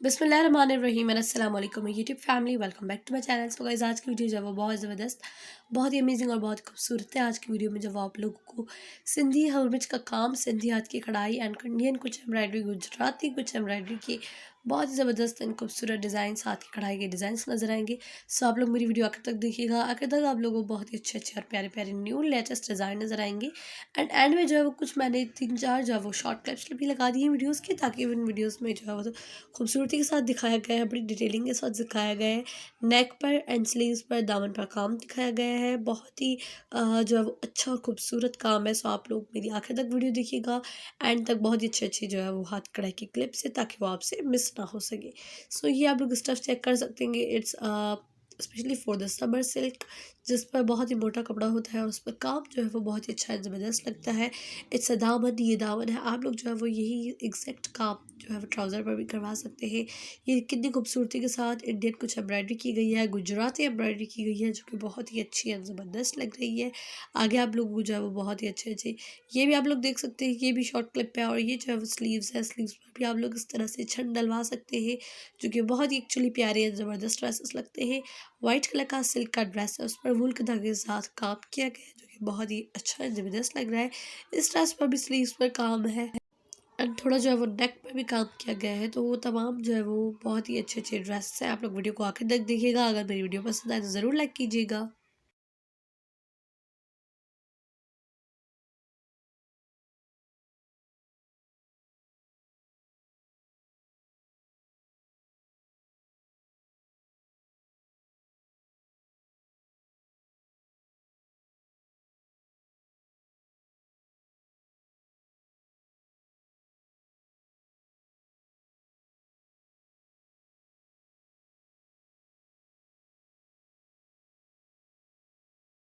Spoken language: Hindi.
बिस्मिल्लाहिर्रहमानिर्रहीम अस्सलाम वालेकुम YouTube family, welcome back to my channel. So guys, आज की वीडियो जो है वो बहुत ज़बरदस्त, बहुत ही अमेजिंग और बहुत खूबसूरत है। आज की वीडियो में जब आप लोगों को सिंधी हलमिच का काम, सिंधी हाथ की कढ़ाई एंड इंडियन कुछ एम्ब्रॉयडरी, गुजराती कुछ एम्ब्रॉयडरी की बहुत ही ज़बरदस्त एंड खूबसूरत डिज़ाइन, हाथ की कढ़ाई के डिज़ाइन नजर आएंगे। सो आप लोग मेरी वीडियो आखिर तक देखिएगा। आखिर तक आप लोगों को बहुत ही अच्छे अच्छे और प्यारे प्यारे न्यू लेटेस्ट डिज़ाइन नजर आएंगे। एंड में जो है वो कुछ मैंने 3-4 जो है वो शॉर्ट क्लिप्स भी लगा दी हैं वीडियोज़ की, ताकि उन वीडियोज़ में जो है वो खूबसूरती के साथ दिखाया गया है, बड़ी डिटेलिंग के साथ दिखाया गया है। नेक पर एंड स्लीव्स पर, दामन पर काम दिखाया गया है। बहुत ही जो है वो अच्छा और खूबसूरत काम है। सो आप लोग मेरी आखिर तक वीडियो देखिएगा, एंड तक बहुत ही अच्छे अच्छे जो है वो हाथ कढ़ाई की क्लिप्स है, ताकि वो आपसे मिस ना हो सके। सो ये आप लोग स्टफ चेक कर सकते हैं। It's specially for the summer silk, जिस पर बहुत ही मोटा कपड़ा होता है और उस पर काम जो है वो बहुत ही अच्छा ज़बरदस्त लगता है। इट्स अ दामन, ये दामन है। आप लोग जो है वो यही एग्जैक्ट काम जो है वो ट्राउज़र पर भी करवा सकते हैं। ये कितनी खूबसूरती के साथ इंडियन कुछ एम्ब्रॉयडरी की गई है, गुजराती एम्ब्रॉयडरी की गई है, जो कि बहुत ही अच्छी एंड ज़बरदस्त लग रही है। आगे आप लोगों को जो है वो बहुत ही अच्छे अच्छे ये भी आप लोग देख सकते हैं। ये भी शॉर्ट क्लिप है, और ये जो है वो स्लीव्स है। स्लीव्स पर भी आप लोग इस तरह से छन डलवा सकते हैं, जो कि बहुत ही एक्चुअली प्यारे एंड ज़बरदस्त ड्रेसेस लगते हैं। वाइट कलर का सिल्क का ड्रेस है, उस पर वूल के धागे के साथ काम किया गया है, जो कि बहुत ही अच्छा एंड ज़बरदस्त लग रहा है। इस ड्रेस पर भी स्लीव्स पर काम है, एंड थोड़ा जो है वो नेक पर भी काम किया गया है। तो वो तमाम जो है वो बहुत ही अच्छे अच्छे ड्रेस है। आप लोग वीडियो को आखिर तक देखिएगा। अगर मेरी वीडियो पसंद आए तो ज़रूर लाइक कीजिएगा।